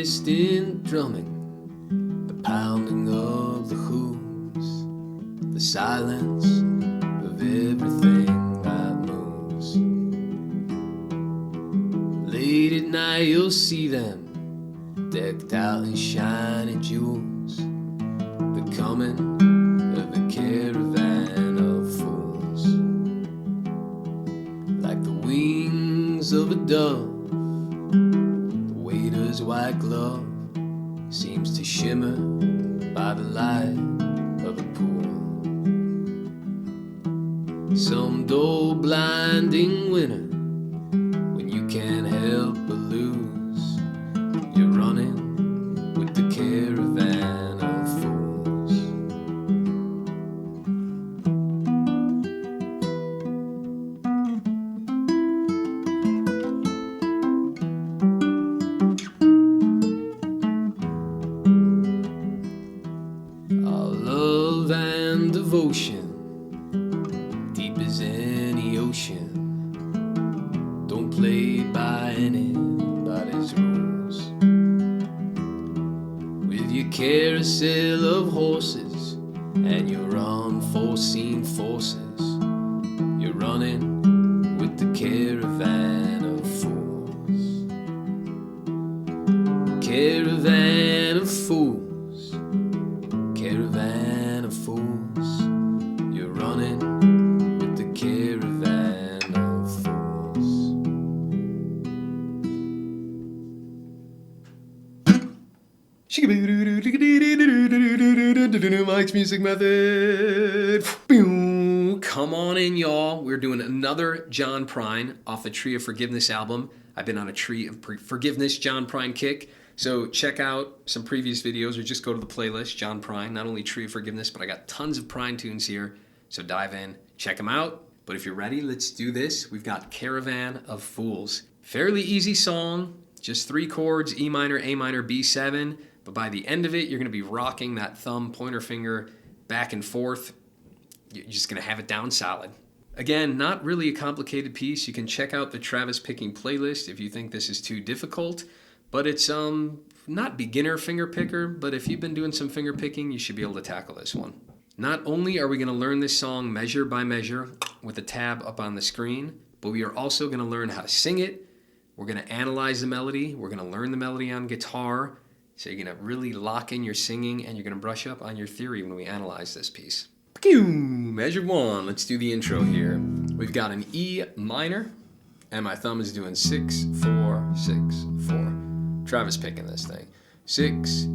distant drumming, the pounding of the hooves, the silence of everything that moves. Late at night you'll see them, decked out in shiny jewels, the coming of a caravan of fools. Like the wings of a dove, the waiter's white glove seems to shimmer by the light of a pool. Some dull blinding winter, when you can't help but lose, you're running with the caravan of fools. Our love and devotion, deep as any ocean, don't play by anybody's rules. With your carousel of horses and your unforeseen forces, you're running with the caravan of fools. Caravan of fools, caravan of fools, you're running with the caravan of fools. Mike's Music Method. Come on in, y'all. We're doing another John Prine off the Tree of Forgiveness album. I've been on a Tree of Forgiveness John Prine kick. So check out some previous videos or just go to the playlist, John Prine. Not only Tree of Forgiveness, but I got tons of Prine tunes here. So dive in, check them out. But if you're ready, let's do this. We've got Caravan of Fools. Fairly easy song, just 3 chords, E minor, A minor, B7. But by the end of it, you're going to be rocking that thumb, pointer finger back and forth. You're just going to have it down solid. Again, not really a complicated piece. You can check out the Travis Picking playlist if you think this is too difficult. But it's not beginner finger picker, but if you've been doing some finger picking, you should be able to tackle this one. Not only are we going to learn this song measure by measure with the tab up on the screen, but we are also going to learn how to sing it. We're going to analyze the melody. We're going to learn the melody on guitar. So you're going to really lock in your singing, and you're going to brush up on your theory when we analyze this piece. Measure 1. Let's do the intro here. We've got an E minor, and my thumb is doing 6, 4, 6, 4. Travis picking this thing. 6,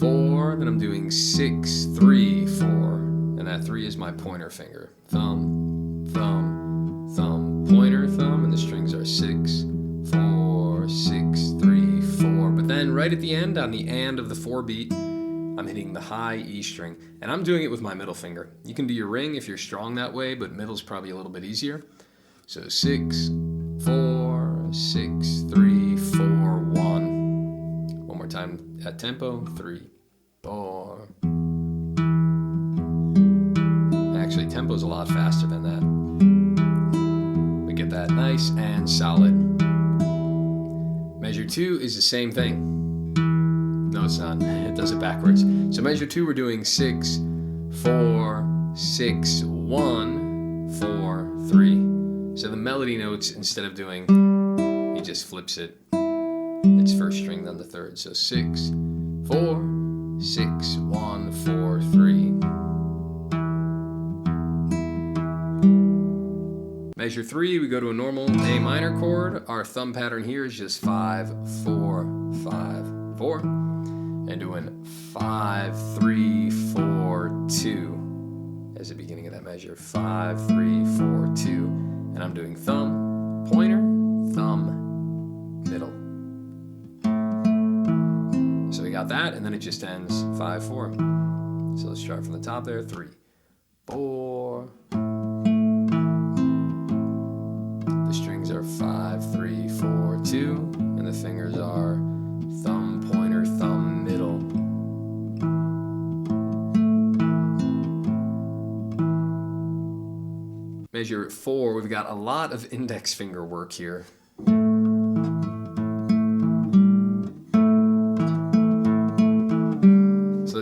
4, then I'm doing 6, 3, 4. And that 3 is my pointer finger. Thumb, thumb, thumb, pointer, thumb, and the strings are 6, 4, 6, 3, 4. But then right at the end, on the and of the 4 beat, I'm hitting the high E string. And I'm doing it with my middle finger. You can do your ring if you're strong that way, but middle's probably a little bit easier. So 6, 4, 6, 3, 4, 1. One more time at tempo. 3, 4. Actually, tempo's a lot faster than that. We get that nice and solid. Measure 2 is the same thing. No, it's not. It does it backwards. So measure 2, we're doing 6, 4, 6, 1, 4, 3. So the melody notes, instead of doing, he just flips it. It's first string, then the third. So 6, 4, 6, 1, 4, 3. Measure 3, we go to a normal A minor chord. Our thumb pattern here is just 5, 4, 5, 4. And doing 5, 3, 4, 2 as the beginning of that measure. 5, 3, 4, 2. And I'm doing thumb, pointer, thumb, middle. So we got that, and then it just ends 5, 4. So let's start from the top there. 3, 4. The strings are 5, 3, 4, 2. And the fingers are thumb, pointer, thumb, middle. Measure 4, we've got a lot of index finger work here.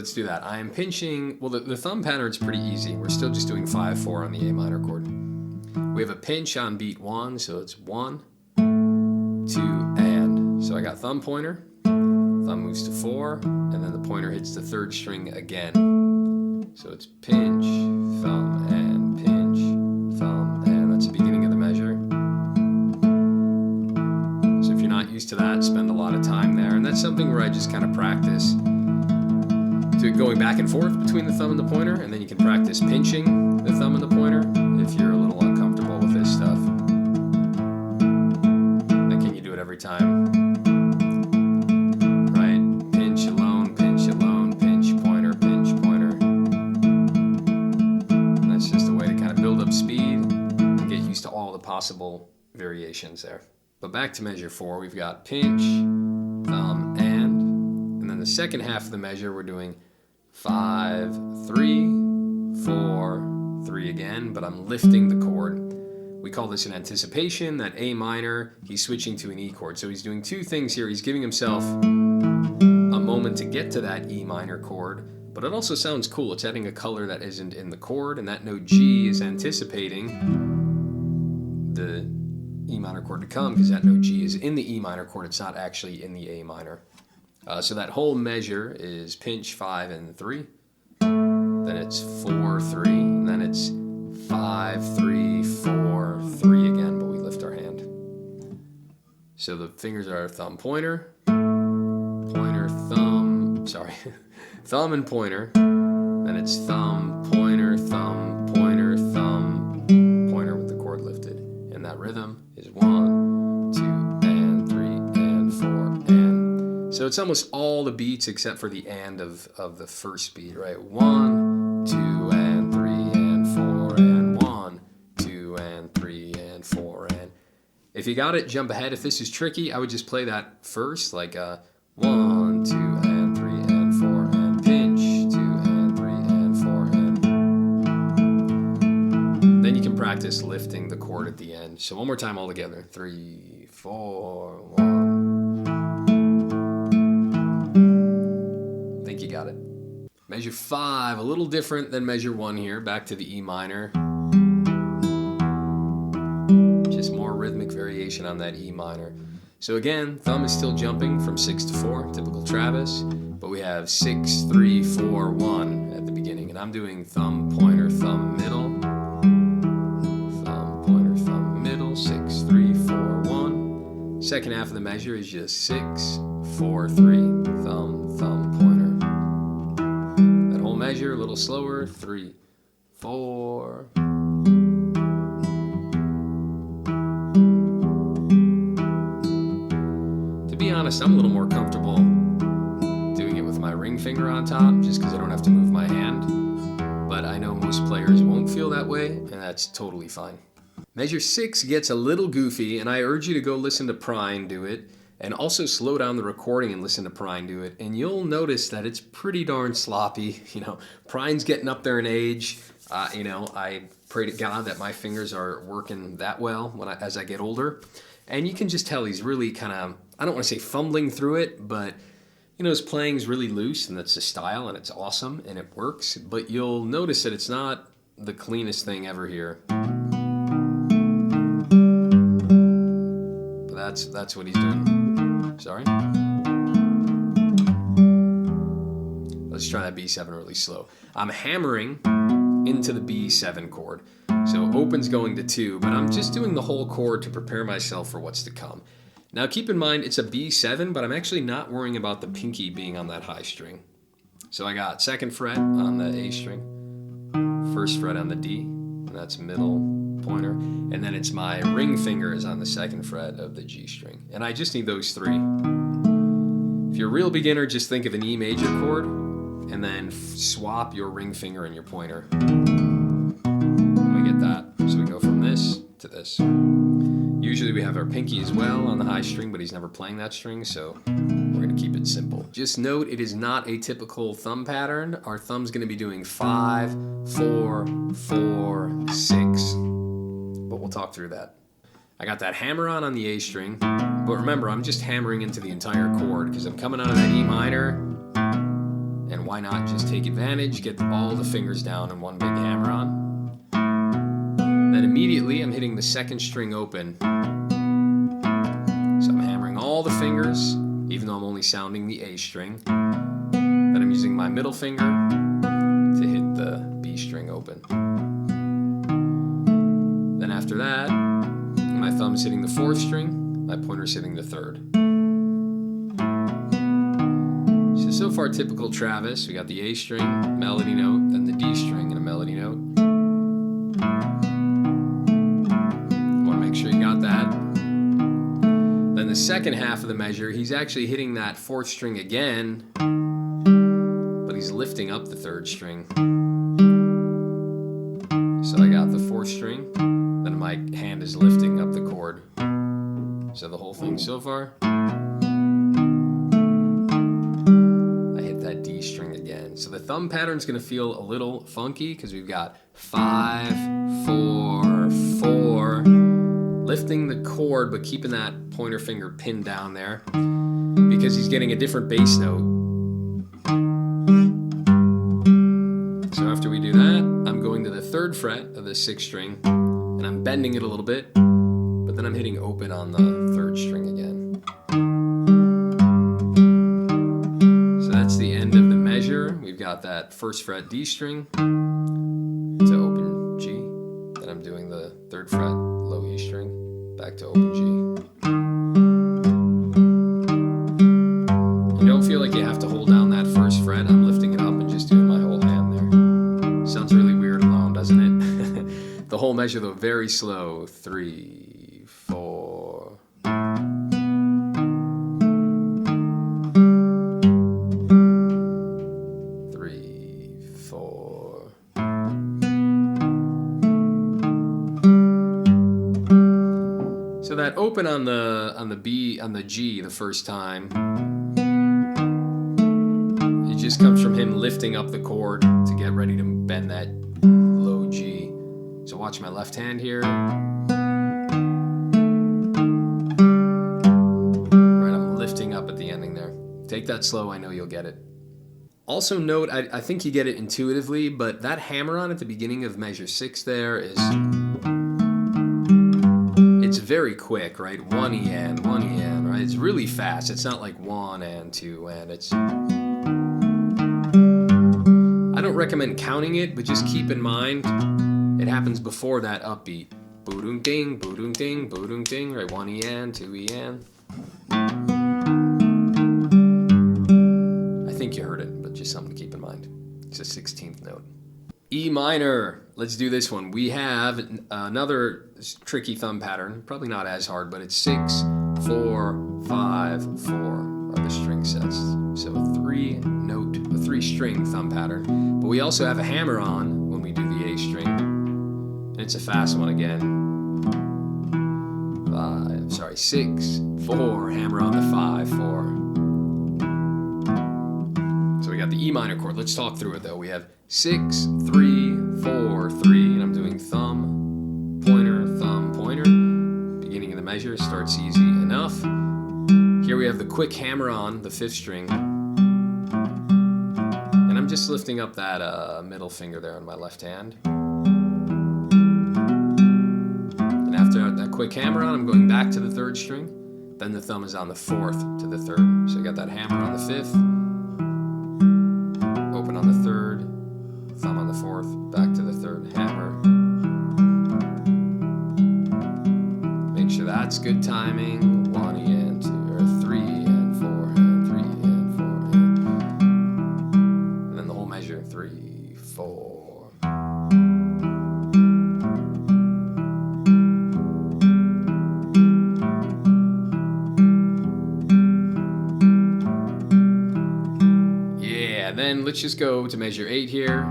let's do that. I am pinching, well, the thumb pattern's pretty easy. We're still just doing 5/4 on the A minor chord. We have a pinch on beat 1, so it's 1, 2, and. So I got thumb pointer, thumb moves to 4, and then the pointer hits the 3rd string again. So it's pinch, thumb, and pinch, thumb, and. That's the beginning of the measure. So if you're not used to that, spend a lot of time there. And that's something where I just kind of practice going back and forth between the thumb and the pointer, and then you can practice pinching the thumb and the pointer if you're a little uncomfortable with this stuff. Then can you do it every time? Right? Pinch alone, pinch pointer, pinch, pointer. And that's just a way to kind of build up speed and get used to all the possible variations there. But back to measure 4, we've got pinch, thumb, and then the second half of the measure we're doing 5, 3, 4, 3 again, but I'm lifting the chord. We call this an anticipation, that A minor, he's switching to an E chord. So he's doing 2 things here. He's giving himself a moment to get to that E minor chord, but it also sounds cool. It's adding a color that isn't in the chord, and that note G is anticipating the E minor chord to come, because that note G is in the E minor chord. It's not actually in the A minor. So that whole measure is pinch 5 and 3, then it's 4, 3, and then it's 5, 3, 4, 3 again, but we lift our hand. So the fingers are thumb, pointer, pointer, thumb, thumb and pointer, then it's thumb, pointer, pointer with the chord lifted. And that rhythm is 1, 2, and 3, and 4, and. So it's almost all the beats except for the and of the first beat, right? 1, 2, and 3, and 4, and 1, 2, and 3, and 4, and. If you got it, jump ahead. If this is tricky, I would just play that first, like 1, 2, and 3, and 4, and pinch, 2, and 3, and 4, and. Then you can practice lifting the chord at the end. So one more time all together. 3, 4, 1. You got it. Measure 5, a little different than measure 1 here. Back to the E minor. Just more rhythmic variation on that E minor. So again, thumb is still jumping from 6 to 4, typical Travis, but we have 6, 3, 4, 1 at the beginning, and I'm doing thumb, pointer, thumb, middle, thumb, pointer, thumb, middle, 6, 3, 4, 1. Second half of the measure is just 6, 4, 3, thumb, thumb, pointer. Measure a little slower, 3, 4. To be honest, I'm a little more comfortable doing it with my ring finger on top, just because I don't have to move my hand. But I know most players won't feel that way, and that's totally fine. Measure 6 gets a little goofy, and I urge you to go listen to Prine do it. And also slow down the recording and listen to Prine do it, and you'll notice that it's pretty darn sloppy. Prine's getting up there in age. I pray to God that my fingers are working that well as I get older. And you can just tell he's really kind of, I don't want to say fumbling through it, but his playing's really loose, and that's the style, and it's awesome, and it works. But you'll notice that it's not the cleanest thing ever here. But that's what he's doing. Sorry. Let's try that B7 really slow. I'm hammering into the B7 chord. So open's going to 2, but I'm just doing the whole chord to prepare myself for what's to come. Now keep in mind it's a B7, but I'm actually not worrying about the pinky being on that high string. So I got 2nd fret on the A string, 1st fret on the D, and that's middle pointer, and then it's my ring finger is on the 2nd fret of the G string. And I just need those 3. If you're a real beginner, just think of an E major chord, and then swap your ring finger and your pointer. And we get that. So we go from this to this. Usually we have our pinky as well on the high string, but he's never playing that string, so we're going to keep it simple. Just note, it is not a typical thumb pattern. Our thumb's going to be doing 5, 4, 4, 6. But we'll talk through that. I got that hammer on the A string, but remember, I'm just hammering into the entire chord because I'm coming out of that E minor and figured why not just take advantage, get all the fingers down in one big hammer-on. Then immediately I'm hitting the second string open. So I'm hammering all the fingers, even though I'm only sounding the A string. Then I'm using my middle finger to hit the B string open. Then after that, my thumb's hitting the fourth string, my pointer's hitting the third. So far typical Travis. We got the A string, melody note, then the D string and a melody note. Want to make sure you got that. Then the second half of the measure, he's actually hitting that fourth string again, but he's lifting up the third string. So I got the fourth string, then my hand is lifting up the chord. So the whole thing so far. So the thumb pattern's going to feel a little funky because we've got 5, 4, 4, lifting the chord but keeping that pointer finger pinned down there because he's getting a different bass note. So after we do that, I'm going to the 3rd fret of the 6th string and I'm bending it a little bit, but then I'm hitting open on the 3rd string again. That's the end of the measure. We've got that 1st fret D string to open G. Then I'm doing the 3rd fret low E string back to open G. You don't feel like you have to hold down that 1st fret. I'm lifting it up and just doing my whole hand there. Sounds really weird alone, doesn't it? The whole measure though, very slow. 3, 4. 3, 4. So that open on the B, on the G the first time, it just comes from him lifting up the chord to get ready to bend that low G. So watch my left hand here. Right, I'm lifting up at the ending there. Take that slow, I know you'll get it. Also note, I think you get it intuitively, but that hammer-on at the beginning of measure 6 there is, it's very quick, right? 1 E and 1 E and, right? It's really fast. It's not like 1 and 2 and. It's. I don't recommend counting it, but just keep in mind it happens before that upbeat. Boo-doom ding, boo-doom ding, boo-doom ding, right? 1 E and, 2 E and. I think you heard it, but just something to keep in mind. It's a 16th note. E minor. Let's do this one. We have another tricky thumb pattern. Probably not as hard, but it's 6, 4, 5, 4 are the string sets. So a 3-string thumb pattern. But we also have a hammer on when we do the A string. And it's a fast one again. 6, 4, hammer on the 5, 4. So we got the E minor chord. Let's talk through it though. We have 6, 3, 4, 3, and I'm doing thumb, pointer, beginning of the measure, starts easy enough. Here we have the quick hammer on the 5th string. And I'm just lifting up that middle finger there on my left hand. And after that quick hammer on, I'm going back to the 3rd string. Then the thumb is on the 4th to the 3rd. So I got that hammer on the 5th, open on the 3rd, thumb on the 4th, back to the 3rd, hammer. Make sure that's good timing. 1 E and 2, or 3 and 4 and 3 and 4 and then the whole measure. 3, 4. Yeah, then let's just go to measure 8 here.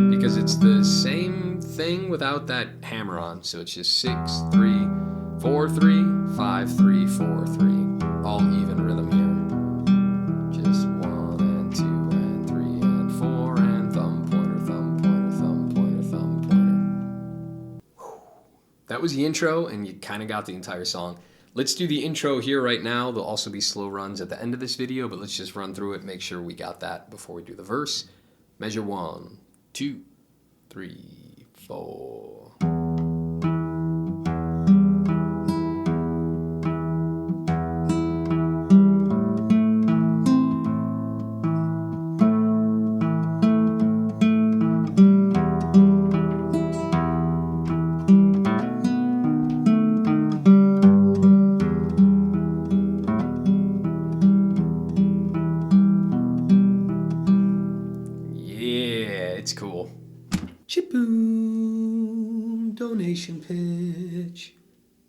Because it's the same thing without that hammer on. So it's just 6, 3, 4, 3, 5, 3, 4, 3. All even rhythm here. Just 1 and 2 and 3 and 4 and thumb, pointer, thumb, pointer, thumb, pointer, thumb, pointer. That was the intro, and you kind of got the entire song. Let's do the intro here right now. There'll also be slow runs at the end of this video, but let's just run through it, make sure we got that before we do the verse. Measure 1, 2, 3, 4. It's cool. Chiboom, donation pitch.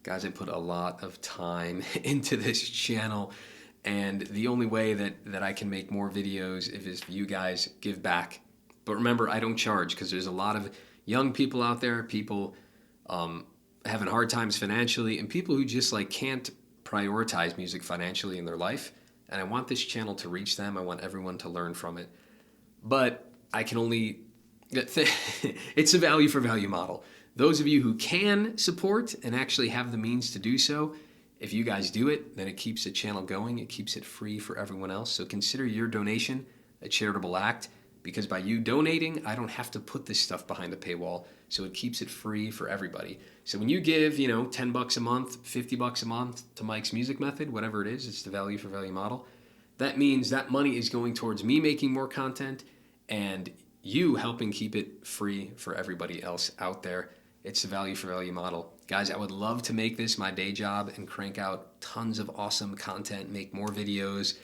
Guys, I put a lot of time into this channel, and the only way that I can make more videos is if you guys give back. But remember, I don't charge because there's a lot of young people out there, people having hard times financially, and people who just like can't prioritize music financially in their life. And I want this channel to reach them. I want everyone to learn from it. But I can only, it's a value for value model. Those of you who can support and actually have the means to do so, if you guys do it, then it keeps the channel going. It keeps it free for everyone else. So consider your donation a charitable act, because by you donating, I don't have to put this stuff behind a paywall. So it keeps it free for everybody. So when you give, $10 a month, $50 a month to Mike's Music Method, whatever it is, it's the value for value model. That means that money is going towards me making more content and you helping keep it free for everybody else out there. It's the value for value model. Guys, I would love to make this my day job and crank out tons of awesome content, make more videos,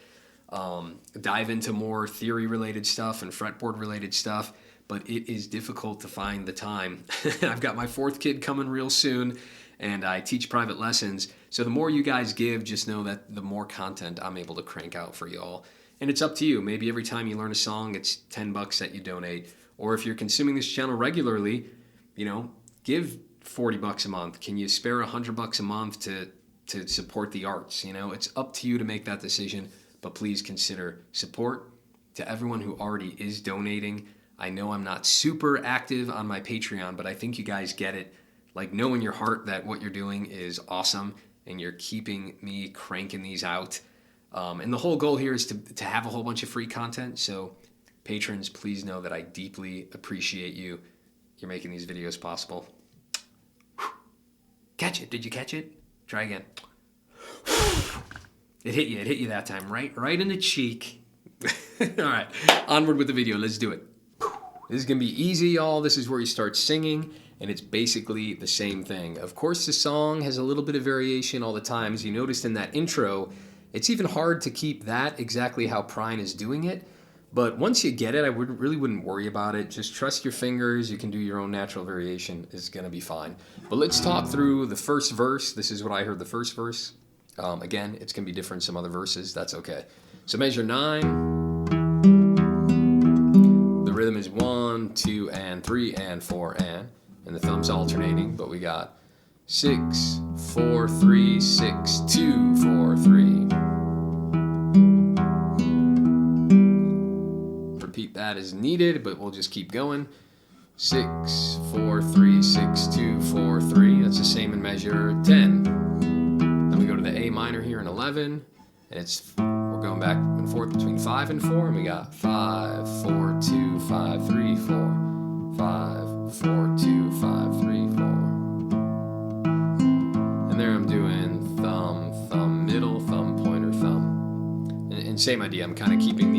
dive into more theory related stuff and fretboard related stuff, but it is difficult to find the time. I've got my 4th kid coming real soon, and I teach private lessons. So the more you guys give, just know that the more content I'm able to crank out for y'all. And it's up to you. Maybe every time you learn a song, it's $10 that you donate. Or if you're consuming this channel regularly, give $40 a month. Can you spare $100 a month to support the arts? It's up to you to make that decision, but please consider support. To everyone who already is donating, I know I'm not super active on my Patreon, but I think you guys get it. Like, know in your heart that what you're doing is awesome and you're keeping me cranking these out. And the whole goal here is to have a whole bunch of free content. So patrons, please know that I deeply appreciate you. You're making these videos possible. Catch it. Did you catch it? Try again. It hit you. It hit you that time. Right in the cheek. All right. Onward with the video. Let's do it. This is going to be easy, y'all. This is where you start singing, and it's basically the same thing. Of course, the song has a little bit of variation all the time. As you noticed in that intro, it's even hard to keep that exactly how Prine is doing it. But once you get it, I really wouldn't worry about it. Just trust your fingers. You can do your own natural variation. It's going to be fine. But let's talk through the first verse. This is what I heard the first verse. Again, it's going to be different some other verses. That's okay. So measure 9. The rhythm is 1, 2, and 3, and 4, and the thumbs alternating. But we got 6, 4, 3, 6, 2, 4, 3. Repeat that as needed, but we'll just keep going. 6, 4, 3, 6, 2, 4, 3. That's the same in measure 10. Then we go to the A minor here in 11, and we're going back and forth between 5 and 4, and we got 5, 4, 2, 5, 3, 4, 5, 4, 2, 5, 3, 4. And there I'm doing thumb, thumb, middle, thumb, pointer, thumb. And same idea, I'm kind of keeping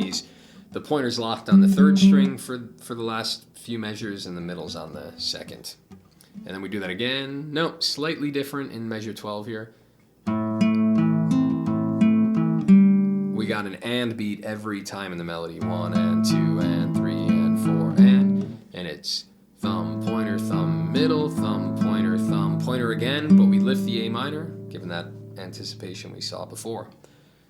the pointer's locked on the 3rd string for the last few measures, and the middle's on the 2nd. And then we do that again. No, slightly different in measure 12 here. We got an and beat every time in the melody. 1 and 2 and 3 and 4 and it's thumb, pointer, thumb, middle, thumb, pointer again, but we lift the A minor, given that anticipation we saw before.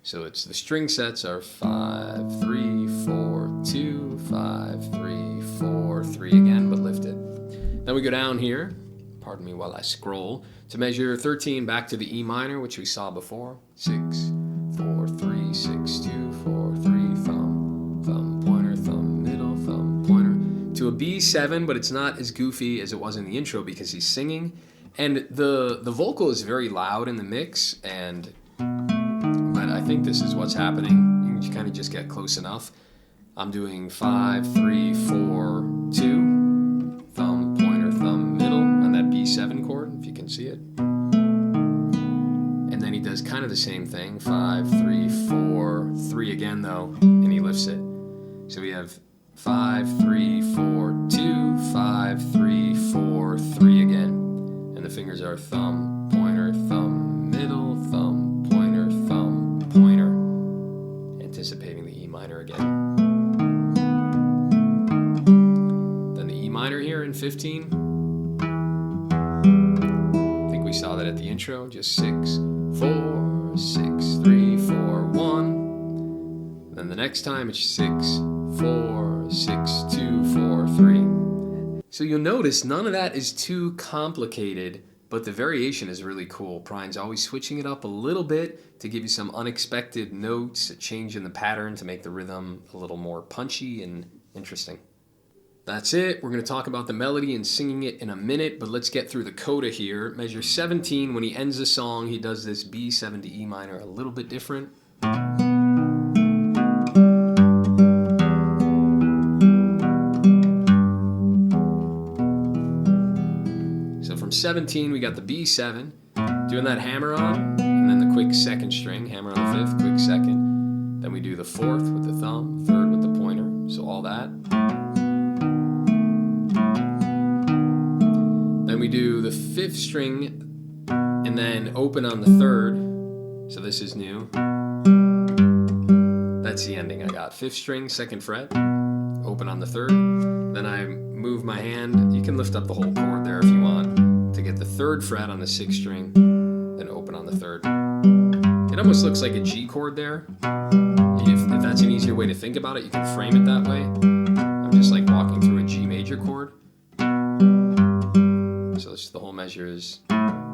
So it's the string sets are 5, 3, 4, 2, 5, 3, 4, 3 again, but lifted. Then we go down here, pardon me while I scroll, to measure 13 back to the E minor, which we saw before. 6, 4, 3, 6, 2, 4, 3, thumb, pointer, thumb, middle, thumb, pointer. To a B7, but it's not as goofy as it was in the intro because he's singing. And the vocal is very loud in the mix, but I think this is what's happening. You can kind of just get close enough. I'm doing 5, 3, 4, 2, thumb, pointer, thumb, middle on that B7 chord, if you can see it. And then he does kind of the same thing, 5, 3, 4, 3 again though, and he lifts it. So we have 5, 3, 4, 2, 5, 3, 4, 3 again. And the fingers are thumb, pointer, thumb, middle, thumb, pointer, thumb, pointer. Anticipating the E minor again. Then the E minor here in 15. I think we saw that at the intro, just 6, 4, 6, 3, 4, 1. Then the next time it's 6, 4, 6, 2, 4, 3. So you'll notice none of that is too complicated, but the variation is really cool. Prine's always switching it up a little bit to give you some unexpected notes, a change in the pattern to make the rhythm a little more punchy and interesting. That's it. We're going to talk about the melody and singing it in a minute, but let's get through the coda here. Measure 17, when he ends the song, he does this B7 to E minor a little bit different. So from 17, we got the B7, doing that hammer on, and then the quick second string, hammer on the 5th, quick second. Then we do the 4th with the thumb, 3rd with the pointer, so all that. Then we do the 5th string, and then open on the 3rd, so this is new. That's the ending I got. 5th string, 2nd fret, open on the 3rd. Then I move my hand, you can lift up the whole chord there if you want, to get the 3rd fret on the 6th string, then open on the 3rd. It almost looks like a G chord there. If that's an easier way to think about it, you can frame it that way. I'm just like walking through a G major chord. So the whole measure is one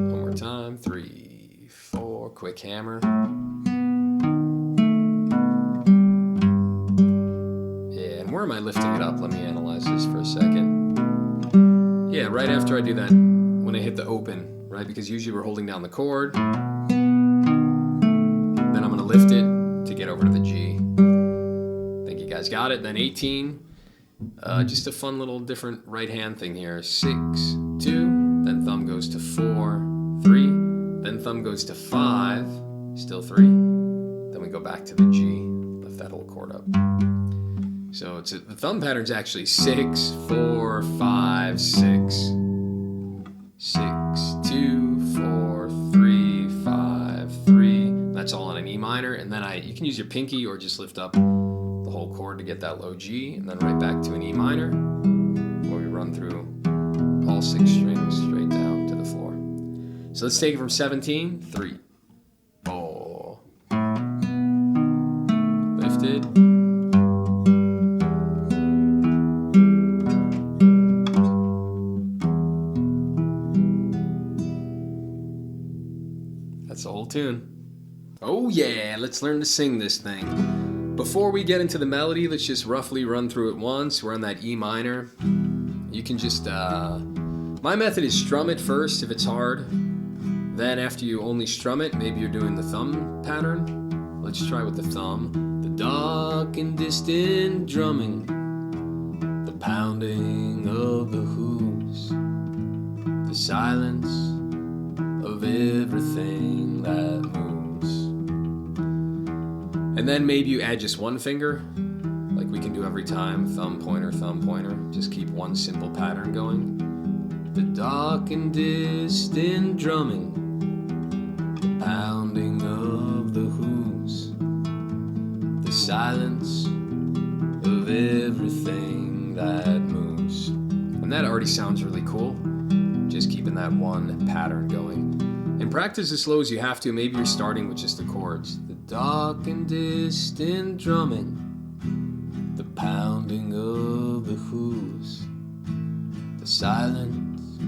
more time, 3, 4, quick hammer. Yeah, and where am I lifting it up? Let me analyze this for a second. Yeah, right after I do that, when I hit the open, right? Because usually we're holding down the chord. Then I'm gonna lift it to get over to the G. Think you guys got it. Then 18. Just a fun little different right hand thing here. 6, 2, then thumb goes to 4, 3, then thumb goes to 5, still 3. Then we go back to the G, lift that whole chord up. So the thumb pattern's actually 6, 4, 5, 6, 6, 2, 4, 3, 5, 3. That's all on an E minor, and then you can use your pinky or just lift up the whole chord to get that low G, and then right back to an E minor, where we run through all 6 strings straight down to the floor. So let's take it from 17, 3, 4, lifted, that's the whole tune. Oh yeah, let's learn to sing this thing. Before we get into the melody, let's just roughly run through it once. We're on that E minor. You can just, my method is strum it first if it's hard. Then after you only strum it, maybe you're doing the thumb pattern. Let's try with the thumb. The dark and distant drumming, the pounding of the hooves, the silence of everything that moves. And then maybe you add just one finger, like we can do every time, thumb, pointer, just keep one simple pattern going. The dark and distant drumming, the pounding of the hooves, the silence of everything that moves. And that already sounds really cool, just keeping that one pattern going. And practice as slow as you have to. Maybe you're starting with just the chords. The dark and distant drumming, the pounding of the hooves, the silence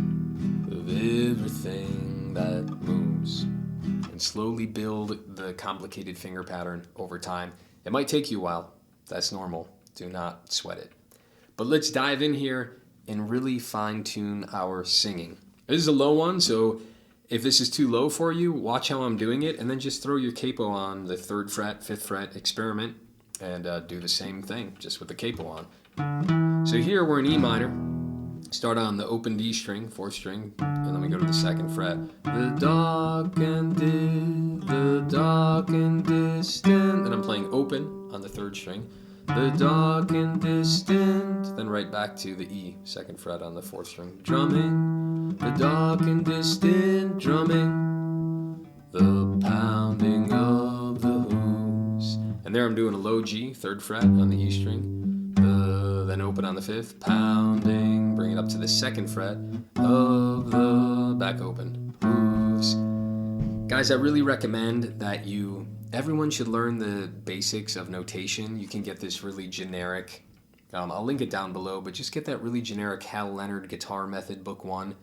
of everything that moves. And slowly build the complicated finger pattern over time. It might take you a while. That's normal. Do not sweat it. But let's dive in here and really fine tune our singing. This is a low one, so if this is too low for you, watch how I'm doing it, and then just throw your capo on the 3rd fret, 5th fret, experiment, and do the same thing, just with the capo on. So here we're in E minor. Start on the open D string, 4th string, and then we go to the 2nd fret. The dark and distant. Then I'm playing open on the 3rd string. The dark and distant. Then right back to the E, 2nd fret on the 4th string. Drumming, the dark and distant drumming, the pounding of the hooves. And there I'm doing a low G, 3rd fret on the E string. Then open on the 5th, pounding, bring it up to the 2nd fret of the back open hooves. Guys, I really recommend that everyone should learn the basics of notation. You can get this really generic, I'll link it down below, but just get that really generic Hal Leonard Guitar Method Book 1.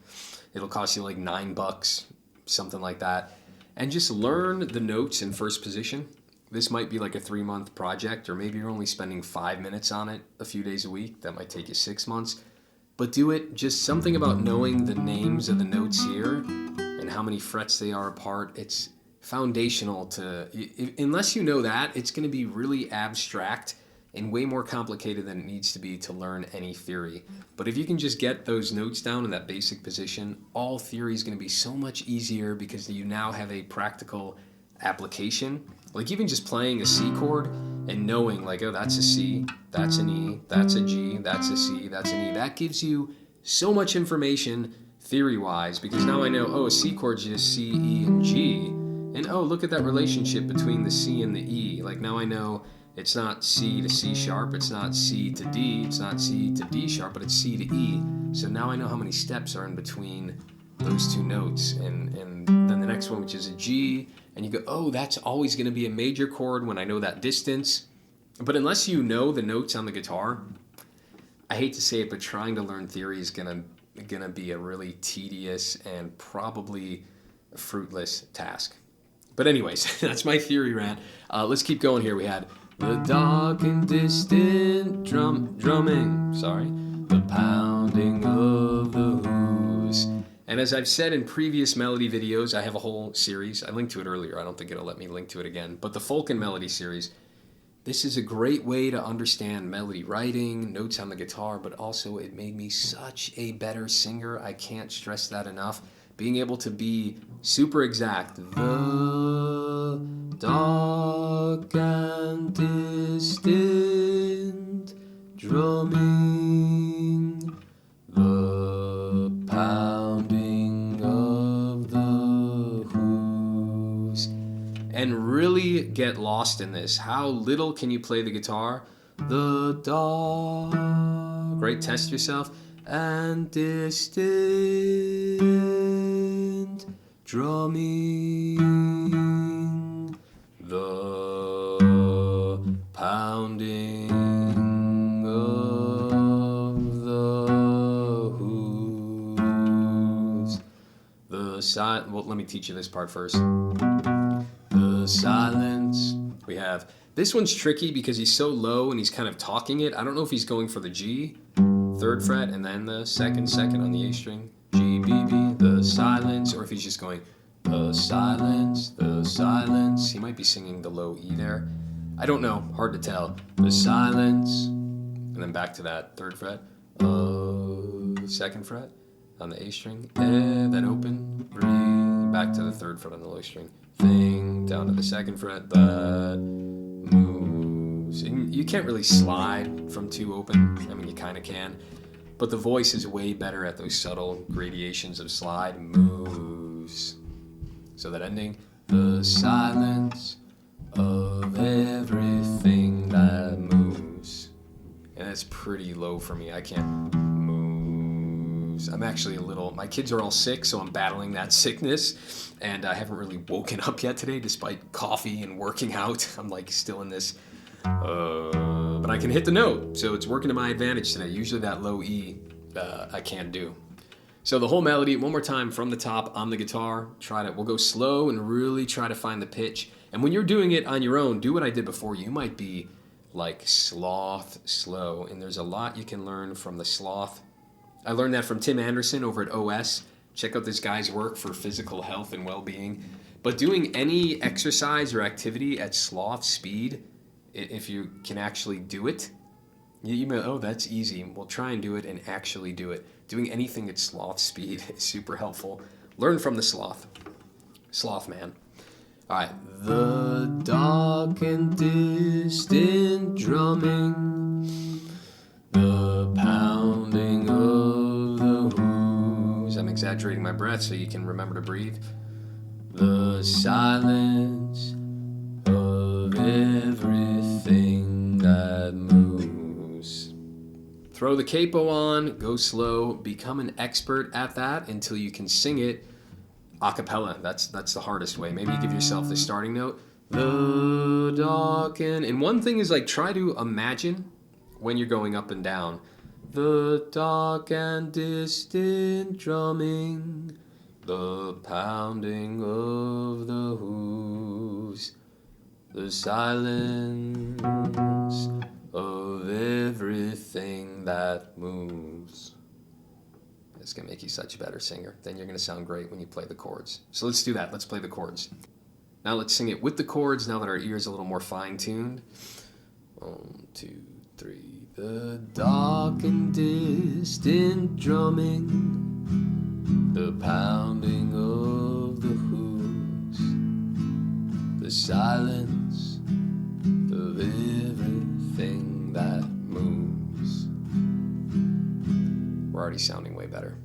It'll cost you like $9, something like that. And just learn the notes in first position. This might be like a 3-month project, or maybe you're only spending 5 minutes on it a few days a week. That might take you 6 months. But do it. Just something about knowing the names of the notes here and how many frets they are apart. It's foundational to, unless you know that, it's going to be really abstract and way more complicated than it needs to be to learn any theory. But if you can just get those notes down in that basic position, all theory is going to be so much easier because you now have a practical application. Like even just playing a C chord and knowing like, oh, that's a C, that's an E, that's a G, that's a C, that's an E. That gives you so much information theory-wise, because now I know, oh, a C chord is just C, E, and G. And oh, look at that relationship between the C and the E. Like now I know it's not C to C sharp, it's not C to D, it's not C to D sharp, but it's C to E. So now I know how many steps are in between those two notes. And then the next one, which is a G, and you go, oh, that's always going to be a major chord when I know that distance. But unless you know the notes on the guitar, I hate to say it, but trying to learn theory is gonna be a really tedious and probably fruitless task. But anyways, that's my theory rant. Let's keep going here. We had the dark and distant drumming, the pounding of the hooves. And as I've said in previous melody videos, I have a whole series. I linked to it earlier. I don't think it'll let me link to it again. But the folk and melody series, this is a great way to understand melody writing, notes on the guitar, but also it made me such a better singer. I can't stress that enough. Being able to be super exact. The dark and distant drumming, the pounding of the hooves. And really get lost in this. How little can you play the guitar? The dark, right? Test yourself. And distant drumming, the pounding of the hooves. Well, let me teach you this part first. The silence. We have, this one's tricky because he's so low and he's kind of talking it. I don't know if he's going for the G, 3rd fret, and then the second on the A string, G, B, B, the silence, or if he's just going, the silence, the silence. He might be singing the low E there. I don't know, hard to tell. The silence, and then back to that 3rd fret, 2nd fret on the A string, and then open, re, back to the 3rd fret on the low string, thing, down to the 2nd fret, that moves. And you can't really slide from 2 open. I mean, you kind of can. But the voice is way better at those subtle gradations of slide, moves. So that ending, the silence of everything that moves. And that's pretty low for me. I can't moves. I'm actually my kids are all sick, so I'm battling that sickness. And I haven't really woken up yet today, despite coffee and working out. I'm like still in this, but I can hit the note, so it's working to my advantage today. Usually that low E, I can't do. So the whole melody, one more time from the top on the guitar. We'll go slow and really try to find the pitch. And when you're doing it on your own, do what I did before. You might be like sloth slow, and there's a lot you can learn from the sloth I learned that from Tim Anderson over at OS. Check out this guy's work for physical health and well-being. But doing any exercise or activity at sloth speed, if you can actually do it, you may, oh, that's easy. Well, try and do it and actually do it. Doing anything at sloth speed is super helpful. Learn from the sloth. Sloth man. All right. The dark and distant drumming, the pounding of the hooves. I'm exaggerating my breath so you can remember to breathe. The silence of everything that moves. Throw the capo on, go slow, become an expert at that until you can sing it a cappella. That's the hardest way. Maybe you give yourself the starting note. The dark and one thing is like try to imagine when you're going up and down. The dark and distant drumming, the pounding of the hooves, the silence of everything that moves. It's going to make you such a better singer. Then you're going to sound great when you play the chords. So let's do that. Let's play the chords. Now let's sing it with the chords now that our ear's a little more fine-tuned. 1, 2, 3. The dark and distant drumming, the pounding of the hooves, the silence of everything that moves. We're already sounding way better.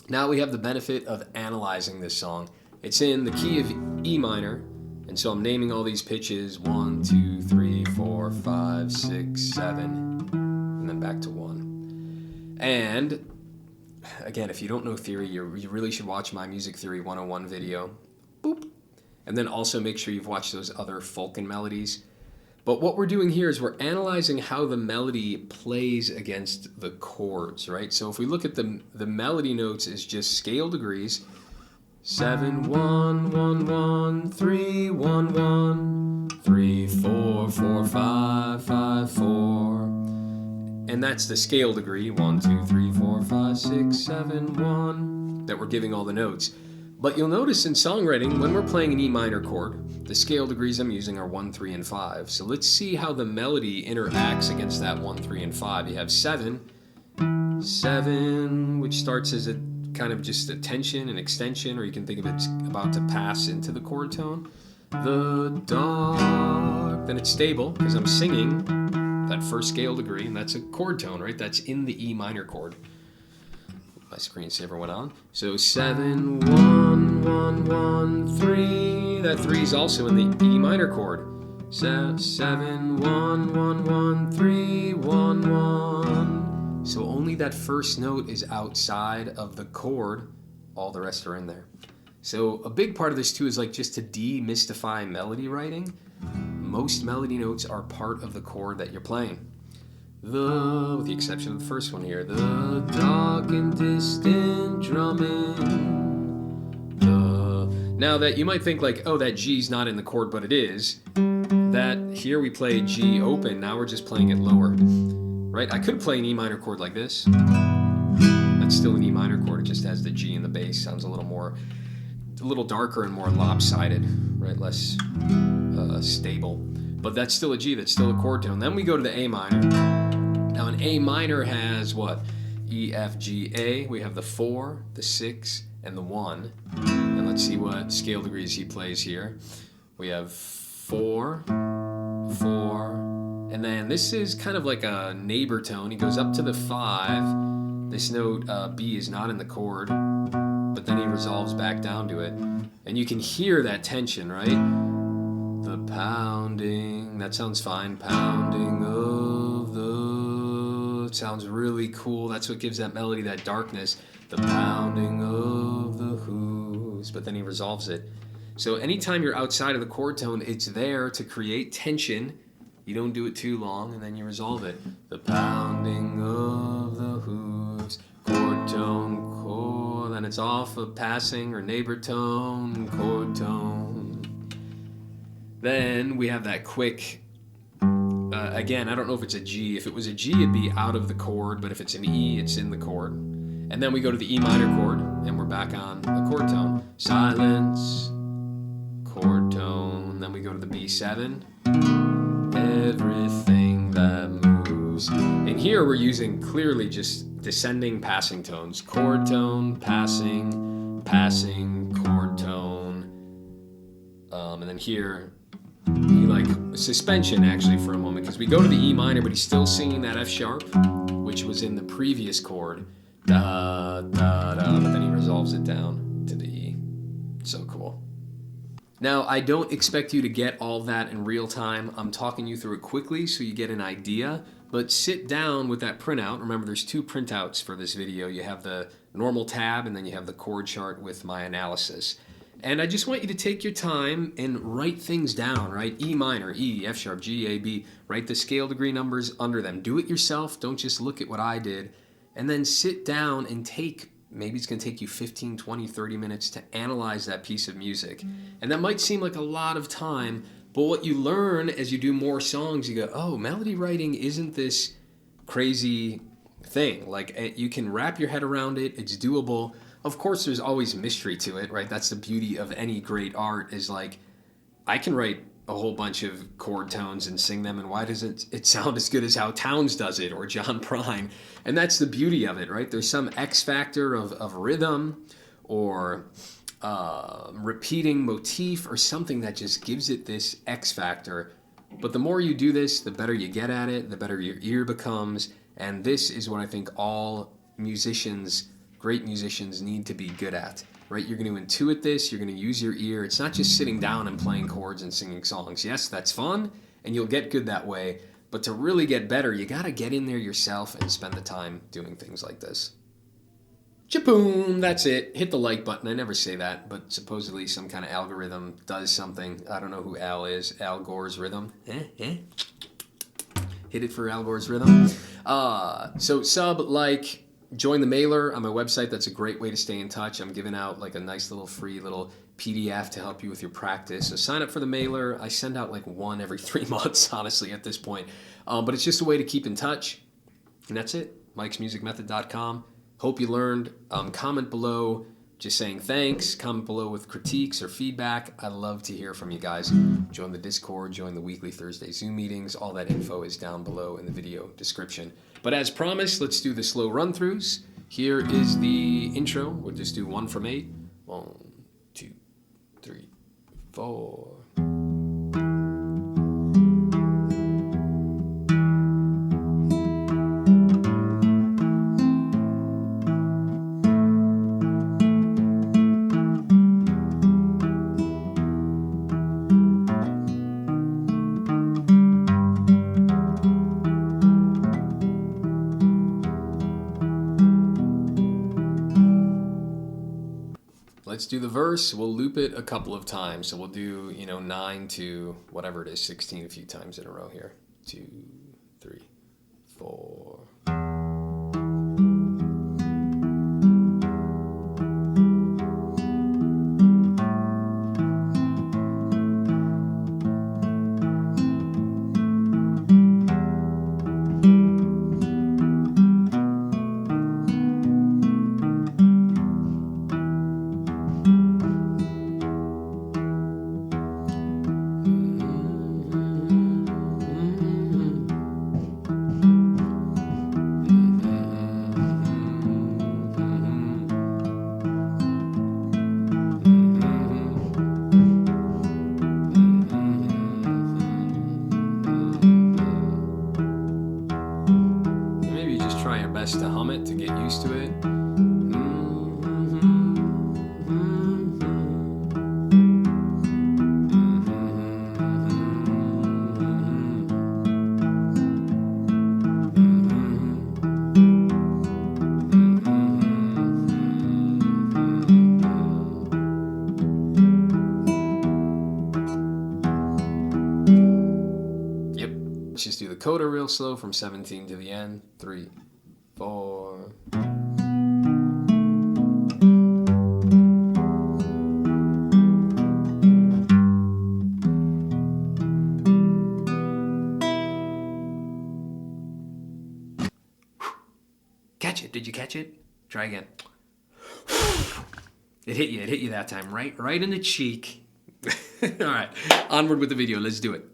Now we have the benefit of analyzing this song. It's in the key of E minor, and so I'm naming all these pitches 1, 2, 3, 4, 5, 6, 7, and then back to 1. And again, if you don't know theory, you really should watch my Music Theory 101 video. Boop. And then also make sure you've watched those other folk and melodies. But what we're doing here is we're analyzing how the melody plays against the chords, right? So if we look at the melody notes as just scale degrees, 7, 1, 1, 1, 3, 1, 1, 3, 4, 4, 5, 5, 4. And that's the scale degree, 1, 2, 3, 4, 5, 6, 7, 1, that we're giving all the notes. But you'll notice in songwriting, when we're playing an E minor chord, the scale degrees I'm using are 1, 3, and 5. So let's see how the melody interacts against that 1, 3, and 5. You have 7, which starts as a kind of just a tension, an extension, or you can think of it about to pass into the chord tone. The dark, then it's stable because I'm singing that first scale degree, and that's a chord tone, right? That's in the E minor chord. My screensaver went on. So 7, 1, 1, 1, 3. That 3 is also in the E minor chord. 7, 1, 1, 1, 3, 1, 1. So only that first note is outside of the chord. All the rest are in there. So a big part of this too is like just to demystify melody writing. Most melody notes are part of the chord that you're playing. With the exception of the first one here, the dark and distant drumming. Now that you might think like, oh, that G's not in the chord, but it is. That here we play G open, now we're just playing it lower, right? I could play an E minor chord like this. That's still an E minor chord, it just has the G in the bass. Sounds a little darker and more lopsided, right? Less stable. But that's still a G, that's still a chord tone. Then we go to the A minor. Now an A minor has what? E, F, G, A. We have the 4, the 6, and the 1. And let's see what scale degrees he plays here. We have 4, 4, and then this is kind of like a neighbor tone. He goes up to the 5. This note, B, is not in the chord, but then he resolves back down to it. And you can hear that tension, right? The pounding, that sounds fine. Pounding of the, it sounds really cool. That's what gives that melody that darkness. The pounding of the hooves, but then he resolves it. So anytime you're outside of the chord tone, it's there to create tension. You don't do it too long, and then you resolve it. The pounding of the hooves, chord tone, chord, then it's off a passing or neighbor tone, chord tone. Then we have that quick Again, I don't know if it's a G. If it was a G, it'd be out of the chord, but if it's an E, it's in the chord. And then we go to the E minor chord, and we're back on a chord tone. Silence, chord tone. Then we go to the B7. Everything that moves. And here we're using clearly just descending passing tones. Chord tone, passing, passing, chord tone. And then here, you like suspension actually for a moment, because we go to the E minor, but he's still singing that F sharp, which was in the previous chord. Da, da, da, but then he resolves it down to the E. So cool. Now, I don't expect you to get all that in real time. I'm talking you through it quickly so you get an idea, but sit down with that printout. Remember, there's 2 printouts for this video. You have the normal tab, and then you have the chord chart with my analysis. And I just want you to take your time and write things down, right? E minor, E, F sharp, G, A, B. Write the scale degree numbers under them. Do it yourself. Don't just look at what I did. And then sit down and take, maybe it's going to take you 15, 20, 30 minutes to analyze that piece of music. And that might seem like a lot of time, but what you learn as you do more songs, you go, oh, melody writing isn't this crazy thing. Like, you can wrap your head around it. It's doable. Of course, there's always mystery to it, right? That's the beauty of any great art, is like, I can write a whole bunch of chord tones and sing them, and why doesn't it sound as good as how Townes does it, or John Prine? And that's the beauty of it, right? There's some X factor of rhythm, or repeating motif, or something that just gives it this X factor. But the more you do this, the better you get at it, the better your ear becomes, and this is what I think all musicians, great musicians, need to be good at. Right? You're going to intuit this, you're going to use your ear. It's not just sitting down and playing chords and singing songs. Yes, that's fun, and you'll get good that way, but to really get better, you got to get in there yourself and spend the time doing things like this. Chaboom, that's it. Hit the like button. I never say that, but supposedly some kind of algorithm does something. I don't know who Al is. Al Gore's rhythm. Hit it for Al Gore's rhythm. So sub, like, join the mailer on my website. That's a great way to stay in touch. I'm giving out like a nice little free little PDF to help you with your practice. So sign up for the mailer. I send out like 1 every 3 months, honestly, at this point. But it's just a way to keep in touch. And that's it. MikesMusicMethod.com. Hope you learned. Comment below just saying thanks. Comment below with critiques or feedback. I love to hear from you guys. Join the Discord. Join the weekly Thursday Zoom meetings. All that info is down below in the video description. But as promised, let's do the slow run-throughs. Here is the intro. We'll just do 1 from 8. 1, 2, 3, 4. Let's do the verse. We'll loop it a couple of times. So we'll do, 9 to whatever it is, 16 a few times in a row here. 2, 3, 4. Best to hum it to get used to it. Yep. Let's just do the coda real slow from 17 to the end. 3, 4. catch it? Did you catch it? Try again. It hit you that time, right in the cheek. All right, onward with the video. Let's do it.